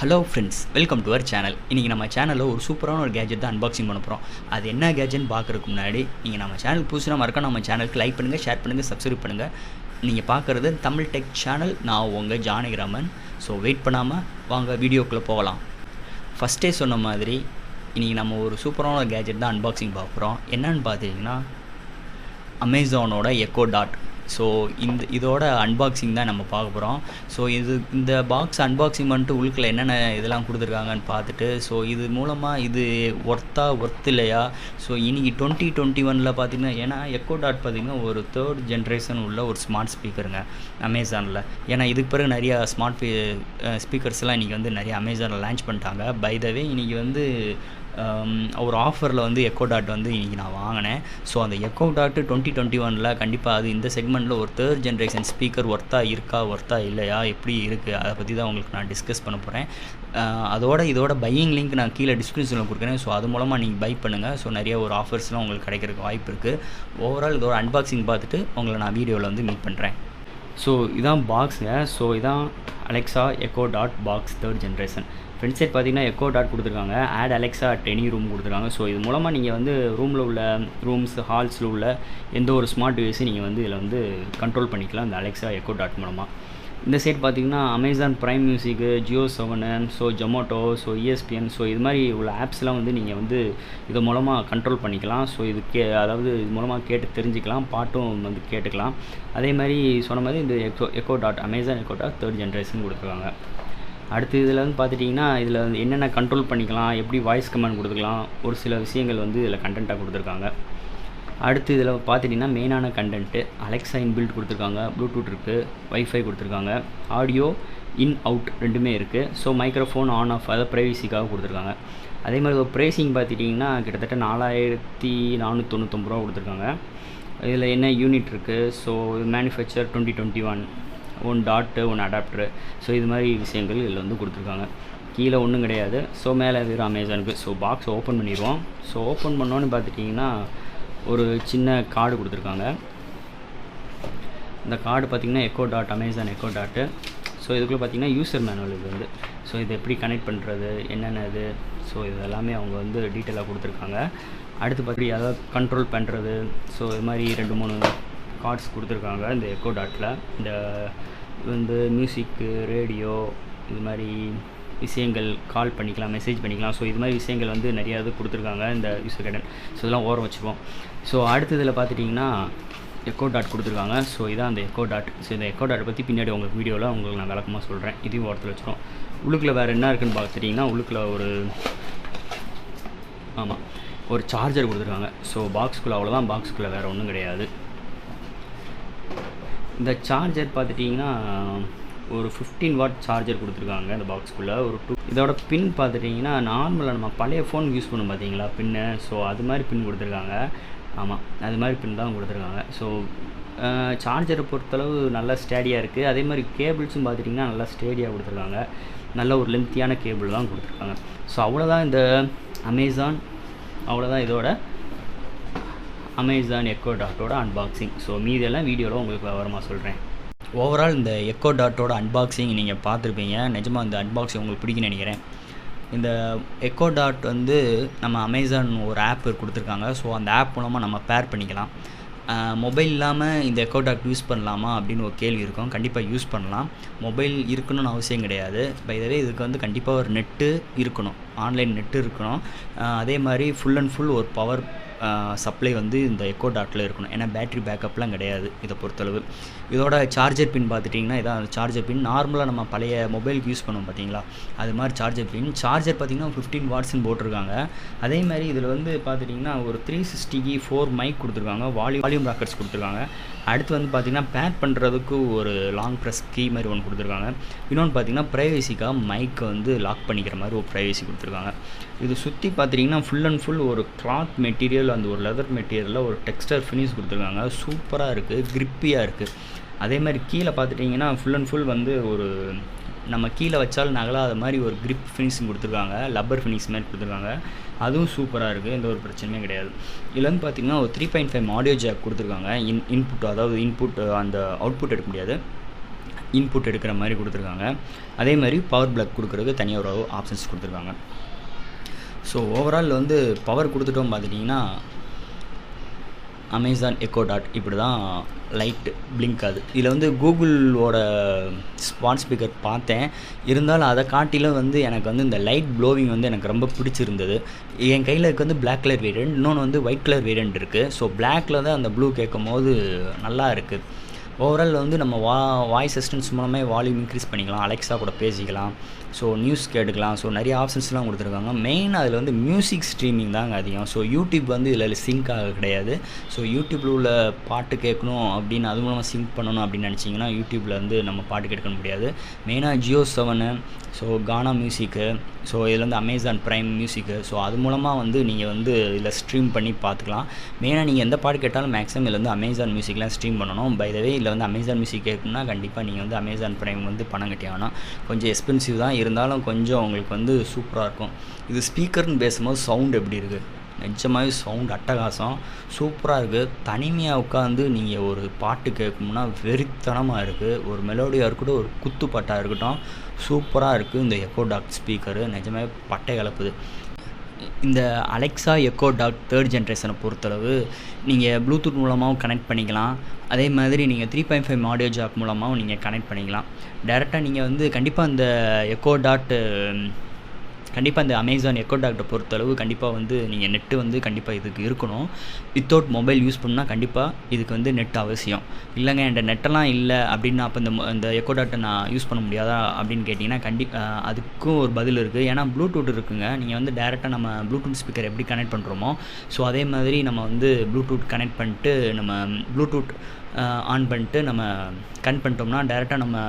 Hello friends, welcome to our channel. இன்றைக்கி நம்ம சேனலில் ஒரு சூப்பரான ஒரு கேஜெட் தான் அன்பாக்சிங் பண்ண போகிறோம். அது என்ன கேஜெட்னு பார்க்குறதுக்கு முன்னாடி நீங்கள் நம்ம சேனல் புதுசுனா மறக்காம நம்ம சேனலுக்கு லைக் பண்ணுங்கள், ஷேர் பண்ணுங்கள், சப்ஸ்கிரைப் பண்ணுங்கள். நீங்கள் பார்க்குறது தமிழ் டெக் சேனல். நான் உங்கள் ஜானகிராமன். ஸோ வெயிட் பண்ணாமல் வாங்க வீடியோக்குள்ளே போகலாம். ஃபஸ்ட்டே சொன்ன மாதிரி இன்றைக்கி நம்ம ஒரு சூப்பரான கேஜெட் தான் அன்பாக்சிங் பார்க்குறோம். என்னென்னு பார்த்தீங்கன்னா அமேசானோட எக்கோ டாட். ஸோ இதோட அன்பாக்சிங் தான் நம்ம பார்க்க போகிறோம். ஸோ இந்த பாக்ஸ் அன்பாக்சிங் பண்ணிட்டு உள்ளுக்குள்ள என்னென்ன இதெல்லாம் கொடுத்துருக்காங்கன்னு பார்த்துட்டு, ஸோ இது மூலமாக இது ஒர்த் இல்லையா, ஸோ இன்றைக்கி 2021 பார்த்திங்கன்னா, ஏன்னா எக்கோ டாட் பார்த்திங்கன்னா ஒரு 3rd ஜென்ரேஷன் உள்ள ஒரு ஸ்மார்ட் ஸ்பீக்கருங்க அமேசானில். ஏன்னா இதுக்கு பிறகு நிறையா ஸ்மார்ட் ஸ்பீக்கர்ஸ்லாம் இன்றைக்கி வந்து நிறைய அமேசானில் லான்ச் பண்ணிட்டாங்க. பை த வே இன்றைக்கி வந்து ஒரு ஆஃபரில் வந்து எக்கோ டாட் வந்து இன்றைக்கி நான் வாங்கினேன். ஸோ அந்த எக்கோ டாட் 2021 கண்டிப்பாக அது இந்த செக்மெண்ட்டில் ஒரு 3rd ஜென்ரேஷன் ஸ்பீக்கர் ஒர்த்தா இல்லையா, எப்படி இருக்குது, அதை பற்றி தான் உங்களுக்கு நான் டிஸ்கஸ் பண்ண போகிறேன். இதோட பையிங் லிங்க் நான் கீழே டிஸ்கிரிப்ஷனில் கொடுக்குறேன். ஸோ அது மூலமாக நீங்கள் பை பண்ணுங்கள். ஸோ நிறைய ஒரு ஆஃபர்ஸ்லாம் உங்களுக்கு கிடைக்கிறதுக்கு வாய்ப்பு இருக்குது. ஓவரால் இதோட அன்பாக்சிங் பார்த்துட்டு உங்களை நான் வீடியோவில் வந்து மீட் பண்ணுறேன். ஸோ இதான் பாக்ஸுங்க. ஸோ இதான் Alexa Echo Dot box 3rd generation. Front side பார்த்தீங்கன்னா எக்கோ டாட் கொடுத்துருக்காங்க. Add Alexa at any room கொடுத்துருக்காங்க. ஸோ இது மூலமாக நீங்கள் வந்து ரூமில் உள்ள ரூம்ஸ், ஹால்ஸில் உள்ள எந்த ஒரு ஸ்மார்ட் டிவைஸையும் நீங்கள் வந்து இதில் வந்து கண்ட்ரோல் பண்ணிக்கலாம் இந்த அலெக்ஸா எக்கோ டாட் மூலமாக. இந்த சைட் பார்த்திங்கன்னா Amazon Prime music, Jio 7, so Zomato, so ESPN, so இது மாதிரி உள்ள ஆப்ஸ்லாம் வந்து நீங்கள் வந்து இது மூலமாக கண்ட்ரோல் பண்ணிக்கலாம். ஸோ இது இது மூலமாக கேட்டு தெரிஞ்சுக்கலாம், பாட்டும் வந்து கேட்டுக்கலாம். அதே மாதிரி சொன்ன மாதிரி இந்த echo Dot Amazon echo dot 3rd generation கொடுத்துருக்காங்க. அடுத்து இதில் வந்து பார்த்துட்டிங்கன்னா இதில் வந்து என்னென்ன கண்ட்ரோல் பண்ணிக்கலாம், எப்படி வாய்ஸ் கமாண்ட் கொடுத்துக்கலாம், ஒரு சில விஷயங்கள் வந்து இதில் கண்டென்ட்டாக கொடுத்துருக்காங்க. அடுத்து இதில் பார்த்துட்டிங்கன்னா மெயினான கண்டென்ட்டு அலெக்ஸா இன்பில்ட் கொடுத்துருக்காங்க, ப்ளூடூத் இருக்குது, வைஃபை கொடுத்துருக்காங்க, ஆடியோ இன் அவுட் ரெண்டுமே இருக்குது. ஸோ மைக்ரோஃபோன் ஆன் ஆஃப், அதை ப்ரைவசிக்காக கொடுத்துருக்காங்க. அதே மாதிரி ஒரு ப்ரைஸிங் பார்த்துட்டிங்கன்னா கிட்டத்தட்ட 4499 ரூபா கொடுத்துருக்காங்க. இதில் என்ன யூனிட் இருக்குது, so manufacture 2021, 1 dot 1 adapter, so இது மாதிரி விஷயங்கள் இதில் வந்து கொடுத்துருக்காங்க. கீழே ஒன்றும் கிடையாது. ஸோ மேலே வெறும் அமேசானுக்கு. ஸோ பாக்ஸ் ஓப்பன் பண்ணிடுவோம். ஸோ ஓப்பன் பண்ணோன்னு பார்த்துட்டிங்கன்னா ஒரு சின்ன கார்டு கொடுத்துருக்காங்க. இந்த கார்டு பார்த்திங்கன்னா Echo Dot Amazon Echo dot. So இதுக்குள்ளே பார்த்திங்கன்னா யூசர் மேனுவல் இது வந்து. ஸோ இது எப்படி கனெக்ட் பண்ணுறது, என்னென்ன இது, ஸோ இது எல்லாமே அவங்க வந்து டீட்டெயிலாக கொடுத்துருக்காங்க. அடுத்து பார்த்து அதாவது கண்ட்ரோல் பண்ணுறது, ஸோ இது மாதிரி 2-3 கார்ட்ஸ் கொடுத்துருக்காங்க இந்த எக்கோ டாட்டில். இந்த வந்து மியூசிக்கு, ரேடியோ, இது மாதிரி விஷயங்கள், கால் பண்ணிக்கலாம், மெசேஜ் பண்ணிக்கலாம். ஸோ இது மாதிரி விஷயங்கள் வந்து நிறையா இது கொடுத்துருக்காங்க இந்த யூசர் கைடன். ஸோ இதெல்லாம் ஓரம் வச்சுப்போம். ஸோ அடுத்ததில் பார்த்துட்டிங்கன்னா எக்கோ டாட் கொடுத்துருக்காங்க. ஸோ இதான் அந்த எக்கோ டாட். ஸோ இந்த எக்கோ டாட் பற்றி பின்னாடி உங்களுக்கு வீடியோவில் உங்களுக்கு நான் விளக்கமாக சொல்கிறேன். இதையும் ஓரத்தில் வச்சுருவோம். உள்ளுக்குள்ளே வேறு என்ன இருக்குதுன்னு பார்த்துட்டிங்கன்னா உள்ளுக்குள்ளே ஒரு சார்ஜர் கொடுத்துருக்காங்க. ஸோ பாக்ஸ்குள்ளே அவ்வளோதான், பாக்ஸ்குள்ளே வேறு ஒன்றும் கிடையாது. இந்த சார்ஜர் பார்த்துட்டிங்கன்னா ஒரு 15 வாட் சார்ஜர் கொடுத்துருக்காங்க இந்த பாக்ஸ்குள்ளே. இதோட பின் பார்த்துட்டிங்கன்னா நார்மலாக நம்ம பழைய ஃபோன் யூஸ் பண்ணும் பார்த்தீங்களா பின்னு, ஸோ அது மாதிரி பின் கொடுத்துருக்காங்க. ஆமாம், அது மாதிரி பின் தான் கொடுத்துருக்காங்க. ஸோ சார்ஜரை பொறுத்தளவு நல்லா ஸ்டேடியாக இருக்குது. அதே மாதிரி கேபிள்ஸும் பார்த்துட்டிங்கன்னா நல்லா ஸ்டேடியாக கொடுத்துருக்காங்க. நல்ல ஒரு லென்த்தியான கேபிள் தான் கொடுத்துருக்காங்க. ஸோ அவ்வளோதான் இந்த அவ்வளோதான் இதோட அமேசான் எக்கோ டாட்டோட அன்பாக்சிங். ஸோ மீதெல்லாம் வீடியோவில் உங்களுக்கு விவரமாக சொல்கிறேன். ஓவரால் இந்த எக்கோ டாட்டோட அன்பாக்சிங் நீங்கள் பார்த்துருப்பீங்க. நிஜமாக இந்த அன்பாக்சிங் உங்களுக்கு பிடிக்குன்னு நினைக்கிறேன். இந்த எக்கோ டாட் வந்து நம்ம அமேசான் ஒரு ஆப் கொடுத்துருக்காங்க. ஸோ அந்த ஆப் மூலமாக நம்ம பேர் பண்ணிக்கலாம். மொபைல் இல்லாமல் இந்த எக்கோ டாட் யூஸ் பண்ணலாமா அப்படின்னு ஒரு கேள்வி இருக்கும். கண்டிப்பாக யூஸ் பண்ணலாம். மொபைல் இருக்கணும்னு அவசியம் கிடையாது. பை த வே இதுக்கு வந்து கண்டிப்பாக ஒரு நெட்டு இருக்கணும், ஆன்லைன் நெட்டு இருக்கணும். அதே மாதிரி ஃபுல் அண்ட் ஃபுல் ஒரு பவர் சப்ளை வந்து இந்த எக்கோ டாட்டில் இருக்கணும். ஏன்னா பேட்ரி பேக்கப்லாம் கிடையாது இதை பொறுத்தளவு. இதோட சார்ஜர் பின் பார்த்துட்டிங்கன்னா இதான் சார்ஜர் பின். நார்மலாக நம்ம பழைய மொபைலுக்கு யூஸ் பண்ணுவோம் பார்த்தீங்களா, அது மாதிரி சார்ஜர் பின். சார்ஜர் பார்த்திங்கன்னா 15 வாட்ஸ்ன்னு போட்டிருக்காங்க. அதே மாதிரி இதில் வந்து பார்த்துட்டிங்கன்னா ஒரு 360 4 மைக் கொடுத்துருக்காங்க, வால்யூம் ராக்கர்ஸ் கொடுத்துருக்காங்க. அடுத்து வந்து பார்த்திங்கன்னா பேர் பண்ணுறதுக்கு ஒரு லாங் ப்ரெஸ் கீ மாதிரி ஒன்று கொடுத்துருக்காங்க. இன்னொன்று பார்த்திங்கன்னா ப்ரைவசிக்காக மைக்கை வந்து லாக் பண்ணிக்கிற மாதிரி ஒரு ப்ரைவசி கொடுத்துருக்காங்க. இது சுற்றி பார்த்துட்டிங்கன்னா ஃபுல் அண்ட் ஃபுல் ஒரு கிளாத் மெட்டீரியல், அந்த ஒரு லெதர் மெட்டீரியலில் ஒரு டெக்ஸ்டர் ஃபினிஷ் கொடுத்துருக்காங்க. சூப்பராக இருக்குது, கிரிப்பியாக இருக்குது. அதே மாதிரி கீழே பார்த்துட்டிங்கன்னா ஃபுல் அண்ட் ஃபுல் வந்து ஒரு நம்ம கீழே வச்சாலும் நகலாத மாதிரி ஒரு கிரிப் ஃபினிஷிங் கொடுத்துருக்காங்க, லப்பர் ஃபினிஷ் மாதிரி கொடுத்துருக்காங்க. அதுவும் சூப்பராக இருக்குது, எந்த ஒரு பிரச்சனையும் கிடையாது. இதில் வந்து பார்த்திங்கன்னா ஒரு 3.5 ஆடியோ ஜாக் கொடுத்துருக்காங்க. இன்புட், அதாவது இன்புட் அந்த அவுட்புட் எடுக்க முடியாது. இன்புட் எடுக்கிற மாதிரி கொடுத்துருக்காங்க. அதே மாதிரி பவர் பிளக் கொடுக்குறதுக்கு தனியாக ஒரு ஆப்ஷன்ஸ் கொடுத்துருக்காங்க. ஸோ ஓவரால் வந்து பவர் கொடுத்துட்டோம் பார்த்துட்டிங்கன்னா அமேசான் எக்கோ டாட் இப்படி தான் லைட்டு பிளிங்க் ஆகுது. இதில் வந்து கூகுளோட ஸ்மார்ட் ஸ்பீக்கர் பார்த்தேன், இருந்தாலும் அதை காட்டிலும் வந்து எனக்கு வந்து இந்த லைட் ப்ளோவிங் வந்து எனக்கு ரொம்ப பிடிச்சிருந்தது. என் கையில் இருக்க வந்து பிளாக் கலர் வேரியண்ட், இன்னொன்று வந்து ஒயிட் கலர் வேரியண்ட் இருக்குது. ஸோ பிளாக்கில் தான் அந்த ப்ளூ கேட்கும் போது நல்லா இருக்குது. ஓவரால் வந்து நம்ம வாய்ஸ் அசிஸ்டன்ஸ் மூலமே வால்யூம் இன்க்ரீஸ் பண்ணிக்கலாம், அலெக்ஸா கூட பேசிக்கலாம், ஸோ நியூஸ் கேட்டுக்கலாம். ஸோ நிறைய ஆப்ஷன்ஸ்லாம் கொடுத்துருக்காங்க. மெயின் அதில் வந்து மியூசிக் ஸ்ட்ரீமிங் தாங்க அதிகம். ஸோ யூடியூப் வந்து இதில் சிங்க் ஆக கிடையாது. ஸோ யூடியூப்பில் உள்ள பாட்டு கேட்கணும் அப்படின்னு அது மூலமாக சிங்க் பண்ணணும் அப்படின்னு நினச்சிங்கன்னா யூடியூப்பில் வந்து நம்ம பாட்டு கேட்க முடியாது. மெயினாக ஜியோ 7, ஸோ கானா மியூசிக்கு, ஸோ இதில் வந்து அமேசான் ப்ரைம் மியூசிக்கு, ஸோ அது மூலமாக வந்து நீங்கள் வந்து இதில் ஸ்ட்ரீம் பண்ணி பார்த்துக்கலாம். மெயினாக நீங்கள் எந்த பாட்டு கேட்டாலும் மேக்ஸிமம் இதில் வந்து அமேசான் மியூசிக்லாம் ஸ்ட்ரீம் பண்ணணும். பை த வே இதில் வந்து அமேசான் மியூசிக் கேட்கணும்னா கண்டிப்பாக நீங்கள் வந்து அமேசான் ப்ரைம் வந்து பணம் கட்டி ஆகணும். கொஞ்சம் எக்ஸ்பென்சிவ் தான், இருந்தாலும் கொஞ்சம் உங்களுக்கு வந்து சூப்பராக இருக்கும். இது ஸ்பீக்கர்னு பேசும்போது சவுண்ட் எப்படி இருக்குது, நிஜமாகவே சவுண்ட் அட்டகாசம் சூப்பராக இருக்குது. தனிமையாக உட்காந்து நீங்கள் ஒரு பாட்டு கேட்கணும்னா வெறித்தனமாக இருக்குது. ஒரு மெலோடியாக இருக்கட்டும், ஒரு குத்து பாட்டாக இருக்கட்டும், சூப்பராக இருக்குது. இந்த எக்கோ டாட் ஸ்பீக்கரு நிஜமாகவே பட்டை கலப்புது. இந்த அலெக்ஸா எக்கோ டாட் 3rd ஜென்ரேஷனை பொறுத்தளவு நீங்கள் ப்ளூடூத் மூலமாகவும் கனெக்ட் பண்ணிக்கலாம். அதே மாதிரி நீங்கள் 3.5 ஆடியோ ஜாக் மூலமாகவும் நீங்கள் கனெக்ட் பண்ணிக்கலாம். டேரெக்டாக நீங்கள் வந்து கண்டிப்பாக இந்த எக்கோ டாட் கண்டிப்பாக இந்த அமேசான் எக்கோ டாட்டை பொறுத்தளவு கண்டிப்பாக வந்து நீங்கள் நெட்டு வந்து கண்டிப்பாக இதுக்கு இருக்கணும். வித்தவுட் மொபைல் யூஸ் பண்ணால் கண்டிப்பாக இதுக்கு வந்து நெட் அவசியம். இல்லைங்க என்கிட்ட நெட்டெல்லாம் இல்லை அப்படின்னு அப்போ இந்த எக்கோ டாட்டை நான் யூஸ் பண்ண முடியாதா அப்படின்னு கேட்டிங்கன்னா அதுக்கும் ஒரு பதில் இருக்குது. ஏன்னா ப்ளூடூத் இருக்குங்க. நீங்கள் வந்து டேரெக்டாக நம்ம ப்ளூடூத் ஸ்பீக்கர் எப்படி கனெக்ட் பண்ணுறோமோ ஸோ அதே மாதிரி நம்ம வந்து ப்ளூடூத் கனெக்ட் பண்ணிட்டு நம்ம ப்ளூடூத் ஆன் பண்ணிட்டு நம்ம கனெக்ட் பண்ணிட்டோம்னா டேரெக்டாக நம்ம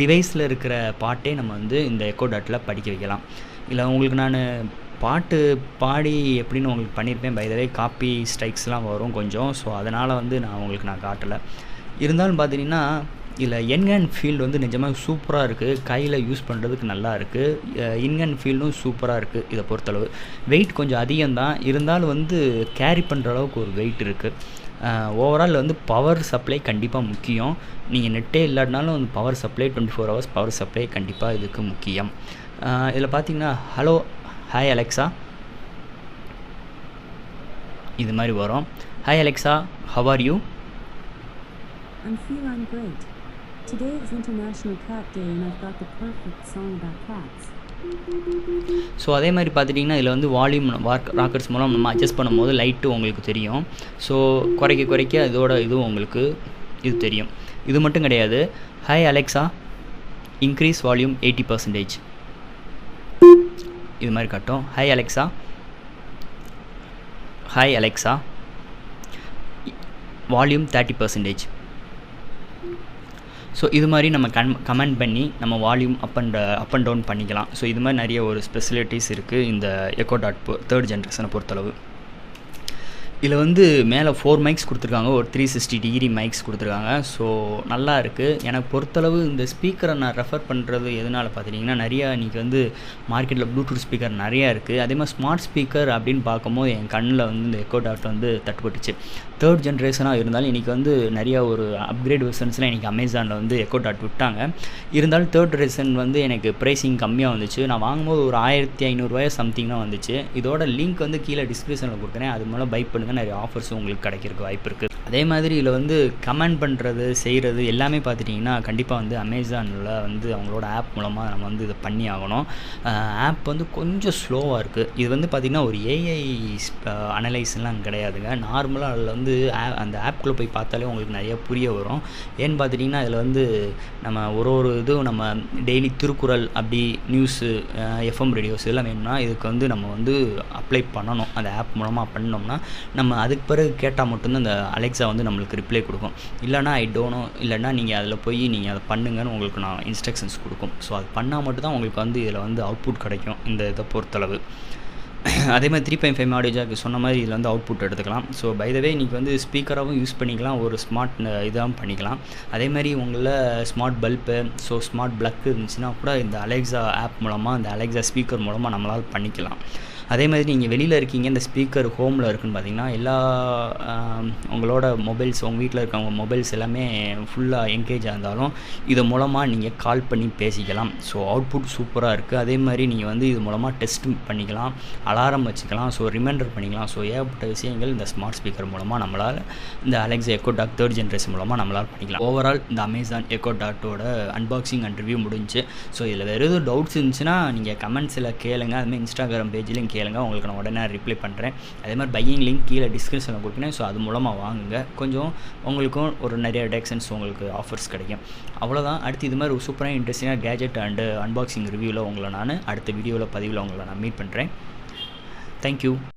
டிவைஸில் இருக்கிற பாட்டே நம்ம வந்து இந்த எக்கோ டாட்டில் படிக்க வைக்கலாம். இல்லை உங்களுக்கு நான் பாட்டு பாடி எப்படின்னு உங்களுக்கு பண்ணியிருப்பேன். பை த வே காப்பி ஸ்ட்ரைக்ஸ்லாம் வரும் கொஞ்சம். ஸோ அதனால் வந்து நான் காட்டலை. இருந்தாலும் பார்த்தீங்கன்னா இதில் என்ஹேண்ட் ஃபீல்டு வந்து நிஜமாக சூப்பராக இருக்குது. கையில் யூஸ் பண்ணுறதுக்கு நல்லா இருக்குது. இன்ஹேண்ட் ஃபீல்டும் சூப்பராக இருக்குது. இதை பொறுத்தளவு வெயிட் கொஞ்சம் அதிகம்தான், இருந்தாலும் வந்து கேரி பண்ணுற அளவுக்கு ஒரு வெயிட் இருக்குது. ஓவரால் வந்து பவர் சப்ளை கண்டிப்பாக முக்கியம். நீங்கள் நெட்டே இல்லாட்டினாலும் வந்து power supply 24 hours power supply கண்டிப்பாக இதுக்கு முக்கியம். இதில் பார்த்தீங்கன்னா ஹாய் அலெக்ஸா இது மாதிரி வரும். Hi Alexa, how are you? I'm feeling great. Today is International Cat Day and I've got the perfect song about cats. So அதே மாதிரி பார்த்துட்டிங்கன்னா இதில் வந்து வால்யூம் ராக்கர்ஸ் மூலம் நம்ம அட்ஜஸ்ட் பண்ணும்போது லைட்டு உங்களுக்கு தெரியும். ஸோ குறைக்க இதுவும் உங்களுக்கு இது தெரியும். இது மட்டும் கிடையாது. Hi Alexa, increase volume 80%. இது மாதிரி காட்டும். Hi Alexa volume 30%. ஸோ இது மாதிரி நம்ம கமெண்ட் பண்ணி நம்ம வால்யூம் அப் அண்ட் டவுன் பண்ணிக்கலாம். ஸோ இது மாதிரி நிறைய ஒரு ஸ்பெசிலிட்டிஸ் இருக்குது இந்த எக்கோ டாட் 3rd ஜென்ரேஷனை பொறுத்தளவு. இதில் வந்து மேலே 4 மைக்ஸ் கொடுத்துருக்காங்க, ஒரு 360 டிகிரி மைக்ஸ் கொடுத்துருக்காங்க. ஸோ நல்லா இருக்குது. எனக்கு பொறுத்தளவு இந்த ஸ்பீக்கரை நான் ரெஃபர் பண்ணுறது எதனால் பார்த்துட்டிங்கன்னா நிறையா இன்றைக்கி வந்து மார்க்கெட்டில் ப்ளூடூத் ஸ்பீக்கர் நிறையா இருக்குது. அதே மாதிரி ஸ்மார்ட் ஸ்பீக்கர் அப்படின்னு பார்க்கும்போது என் கண்ணில் வந்து இந்த எக்கோ டாட் வந்து தட்டுப்பட்டுச்சு. 3rd ஜென்ரேஷனாக இருந்தாலும் இன்றைக்கி வந்து நிறையா ஒரு அப்கிரேட் வெர்ஷன்ஸ்லாம் இன்றைக்கி அமேசானில் வந்து எக்கோ டாட் விட்டாங்க. இருந்தாலும் 3rd ஜென்ரேஷன் வந்து எனக்கு ப்ரைஸிங் கம்மியாக வந்துச்சு. நான் வாங்கும்போது ஒரு 1500 சம்திங் தான் வந்துச்சு. இதோட லிங்க் வந்து கீழே டிஸ்கிரிப்ஷனில் கொடுக்குறேன், அது மூலம் பை பண்ணுங்கள். நிறைய ஆஃபர்ஸும் உங்களுக்கு கிடைக்கிறதுக்கு வாய்ப்பு இருக்குது. அதே மாதிரி இதில் வந்து கமெண்ட் பண்ணுறது செய்கிறது எல்லாமே பார்த்துட்டிங்கன்னா கண்டிப்பாக வந்து அமேசானில் வந்து அவங்களோட ஆப் மூலமாக நம்ம வந்து இதை பண்ணி ஆகணும். ஆப் வந்து கொஞ்சம் ஸ்லோவாக இருக்குது. இது வந்து பார்த்திங்கன்னா ஒரு ஏஐ அனலைஸ்லாம் கிடையாதுங்க. நார்மலாக அதில் வந்து அந்த ஆப்குள்ளே போய் பார்த்தாலே உங்களுக்கு நிறைய புரிய வரும். ஏன்னு பார்த்துட்டிங்கன்னா இதில் வந்து நம்ம ஒரு இதுவும் நம்ம டெய்லி திருக்குறள் அப்படி நியூஸு எஃப்எம் ரேடியோஸ் இதெல்லாம் வேணும்னா இதுக்கு வந்து நம்ம வந்து அப்ளை பண்ணணும். அந்த ஆப் மூலமாக பண்ணோம்னா நம்ம அதுக்கு பிறகு கேட்டால் மட்டும்தான் அந்த அலெக்ஸா வந்து நம்மளுக்கு ரிப்ளை கொடுக்கும். இல்லைனா ஐ டோன்ட் நோ, இல்லைனா நீங்கள் அதில் போய் நீங்கள் அதை பண்ணுங்கன்னு உங்களுக்கு நான் இன்ஸ்ட்ரக்ஷன்ஸ் கொடுக்கும். ஸோ அது பண்ணால் மட்டும்தான் உங்களுக்கு வந்து இதில் வந்து அவுட்புட் கிடைக்கும் இந்த இதை பொறுத்தளவு. அதே மாதிரி 3.5 ஆடியோ ஜாக் சொன்ன மாதிரி இதில் வந்து அவுட்புட் எடுத்துக்கலாம். ஸோ பை த வே இன்றைக்கி வந்து ஸ்பீக்கராகவும் யூஸ் பண்ணிக்கலாம், ஒரு ஸ்மார்ட் இதாகவும் பண்ணிக்கலாம். அதே மாதிரி உங்களில் smart bulb so smart plug இருந்துச்சுன்னா கூட இந்த அலெக்ஸா ஆப் மூலமாக இந்த அலெக்ஸா ஸ்பீக்கர் மூலமாக நம்மளால் பண்ணிக்கலாம். அதே மாதிரி நீங்கள் வெளியில் இருக்கீங்க, இந்த ஸ்பீக்கர் ஹோமில் இருக்குன்னு பார்த்தீங்கன்னா எல்லா உங்களோட மொபைல்ஸ், உங்கள் வீட்டில் இருக்கவங்க மொபைல்ஸ் எல்லாமே ஃபுல்லாக என்கேஜாக இருந்தாலும் இது மூலமாக நீங்கள் கால் பண்ணி பேசிக்கலாம். ஸோ அவுட்புட் சூப்பராக இருக்குது. அதே மாதிரி நீங்கள் வந்து இது மூலமாக டெஸ்ட் பண்ணிக்கலாம், அலாரம் வச்சுக்கலாம், ஸோ ரிமைண்டர் பண்ணிக்கலாம். ஸோ ஏகப்பட்ட விஷயங்கள் இந்த ஸ்மார்ட் ஸ்பீக்கர் மூலமாக நம்மளால் இந்த Alexa Echo dot 3rd generation மூலமாக நம்மளால் பண்ணிக்கலாம். ஓவரால் இந்த அமேசான் எக்கோ டாட்டோட அன்பாக்சிங் அண்ட் ரிவ்யூ முடிஞ்சு. ஸோ இதில் வேறு எதுவும் டவுட்ஸ் இருந்துச்சுன்னா நீங்கள் கமெண்ட்ஸில் கேளுங்க. அதுமாதிரி இன்ஸ்டாகிராம் பேஜ்லையும் கேளுங்க, உங்களுக்கு நான் உடனே ரிப்ளை பண்ணுறேன். அதே மாதிரி பையிங் லிங்க் கீழே டிஸ்கிரிப்ஷனில் கொடுக்குறேன். ஸோ அது மூலமாக வாங்குங்க, கொஞ்சம் உங்களுக்கும் ஒரு நிறைய டெக்ஷன்ஸ் உங்களுக்கு ஆஃபர்ஸ் கிடைக்கும். அவ்வளோதான். அடுத்து இது மாதிரி ஒரு சூப்பராக இன்ட்ரெஸ்டிங்காக கேஜெட் அண்டு அன்பாக்சிங் ரிவ்யூவில் உங்களை நான் அடுத்த வீடியோவில் பதிவில் உங்களை நான் மீட் பண்ணுறேன். தேங்க்யூ.